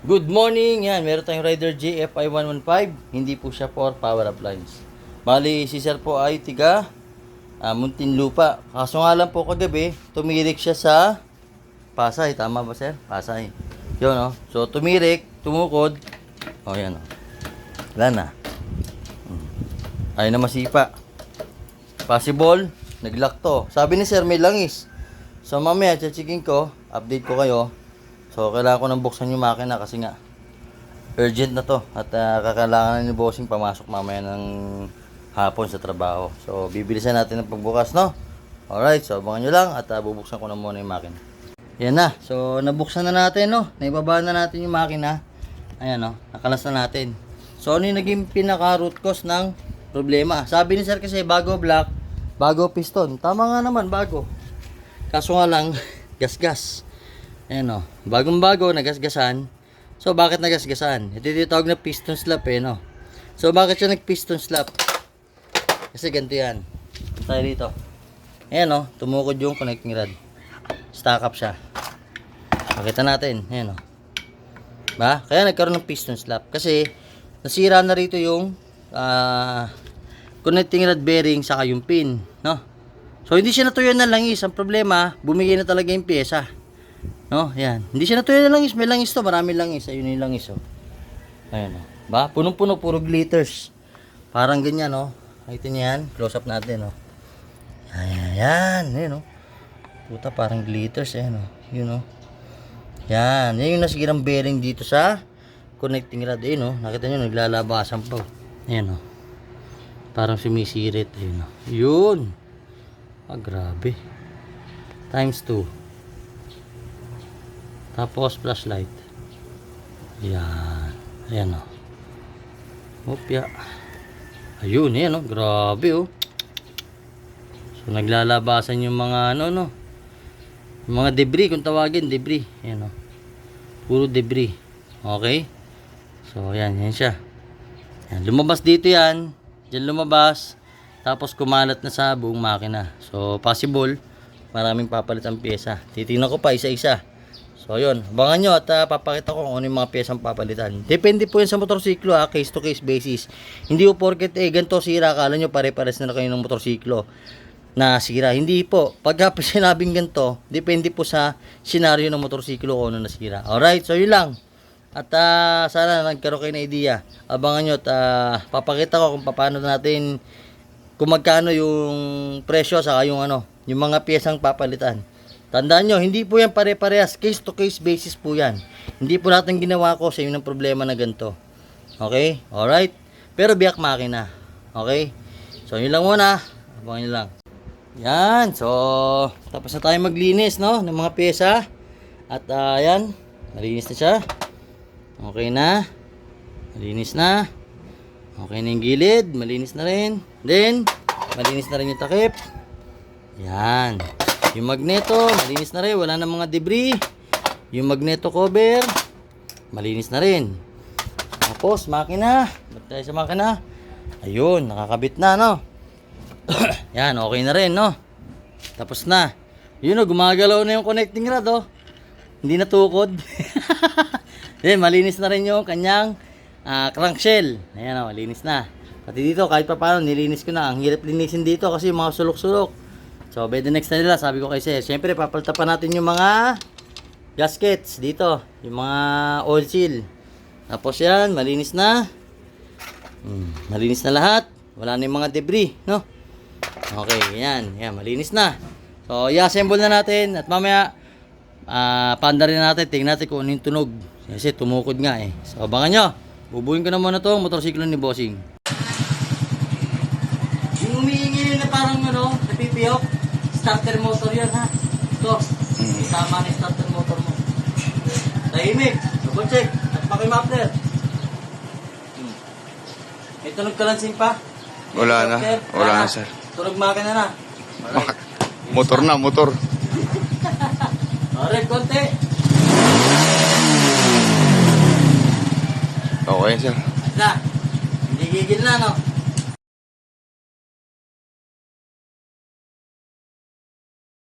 Good morning! Yan, meron tayong Rider JFI 115. Hindi po siya for power appliance. Bali, si sir po ay tiga Muntinlupa. Kaso nga lang po kagabi, tumirik siya sa Pasay. Tama ba sir? Pasay. Yun o. So, tumirik, tumukod. O, yan o. Wala na. Ayaw na masipa. Possible, nag-lock to. Sabi ni sir, may langis. So, mamaya, checking ko, update ko kayo. So, kailangan ko nang buksan yung makina kasi nga urgent na to at kakailangan na ni bossing pamasok mamaya ng hapon sa trabaho. So, bibilisan natin ang pagbukas, no? Alright, so abangan nyo lang at bubuksan ko na muna yung makina. Yan na. So, nabuksan na natin, no? Naibaba na natin yung makina. Ayan, no? Nakalas na natin. So, ano yung naging pinaka-root cause ng problema? Sabi ni sir kasi bago block, bago piston. Tama nga naman, bago. Kaso nga lang, gas-gas. Ayan o, bagong-bago, nagasgasan. So, bakit nagasgasan? Ito yung tawag na piston slap eh, no? So, bakit siya nag-piston slap? Kasi ganito yan. Tayo dito. Ayan o, tumukod yung connecting rod. Stack up siya. Pakita natin, ayan o. Ba? Kaya nagkaroon ng piston slap. Kasi, nasira na rito yung connecting rod bearing saka yung pin, no? So, hindi siya natuyo na langis. Ang problema, bumigay na talaga yung pyesa. No, yan. Hindi siya natuloy na langis. May langis to. Marami langis. Ayun yung langis, oh. Ayan, oh. Ba? Punong-puno. Puro glitters. Parang ganyan, oh. Nakita niyo yan? Close up natin, oh. Ayan, yan. Ayan, oh. Puta, parang glitters. Ayan, oh. Yun, oh. Yan. Yan yung nasigirang bearing dito sa connecting rod. Ayan, oh. Nakita niyo, naglalabasan pa, oh. Ayan, oh. Parang sumisirit. Ayan, oh. Yun. Ah, grabe. Times 2. Tapos flashlight. Yan. Ayan o. Opya. Ayun, yan o. Grabe o. So, naglalabasan yung mga ano, no. Yung mga debris, kung tawagin, debris. Ayan o. Puro debris. Okay? So, ayan. Yan siya. Ayan. Lumabas dito yan. Diyan lumabas. Tapos, kumalat na sa buong makina. So, possible, maraming papalit ang pyesa. Titingnan ko pa isa-isa. So, yun. Abangan nyo at papakita ko kung ano yung mga pyesang papalitan. Depende po yan sa motorsiklo, case to case basis. Hindi po porket ganito sira, akala nyo pare-pares na kayo ng motorsiklo na sira. Hindi po. Pagka sinabing ganito, depende po sa senaryo ng motorsiklo kung ano nasira. Alright, so yun lang. At sana nagkaroon kayo ng idea. Abangan nyo at papakita ko kung paano natin, kung magkano yung presyo saka yung ano, yung mga pyesang papalitan. Tandaan nyo, hindi po yan pare-parehas. Case to case basis po yan. Hindi po lahat ng ginawa ko sa inyo ng problema na ganito. Okay? Alright? Pero biyak makina. Okay? So, yun lang muna. Abangan nyo lang. Yan. So, tapos na tayo maglinis, no? Ng mga pyesa. At, yan. Malinis na siya. Okay na. Malinis na. Okay na yung gilid. Malinis na rin. Then, malinis na rin yung takip. Yan. Yung magneto, malinis na rin. Wala na mga debris. Yung magneto cover, malinis na rin. Tapos, makina. Ba't tayo sa makina? Ayun, nakakabit na, no? Yan, okay na rin, no? Tapos na. Yun, gumagalaw na yung connecting rod, oh. Hindi natukod. Then, malinis na rin yung kanyang crankshell. Ayan, oh, malinis na. Pati dito, kahit pa paano, nilinis ko na. Ang hirap linisin dito kasi yung mga sulok-sulok. So, by the next na nila, sabi ko kay sir, syempre, papalitan pa natin yung mga gaskets dito. Yung mga oil seal. Tapos yan, malinis na. Malinis na lahat. Wala na yung mga debris, no? Okay, yan. Yan, malinis na. So, i-assemble na natin. At mamaya, paanda rin natin. Tingnan natin kung ano yung tunog. Kasi tumukod nga eh. So, abangan nyo. Bubuhin ko na muna itong motorsiklo ni Bossing. Yung umiingin na parang ano, napipiyok. Starter motor yan, ha? Ito. Isama na yung starter motor mo. Tahimik. Double check. At pakimapler. May tunog kalansing pa? Wala na. Wala na, sir. Tunog makina na. Alright. Motor na, motor. Alright, konti. Okay, sir. Na. Hindi gigil na, no?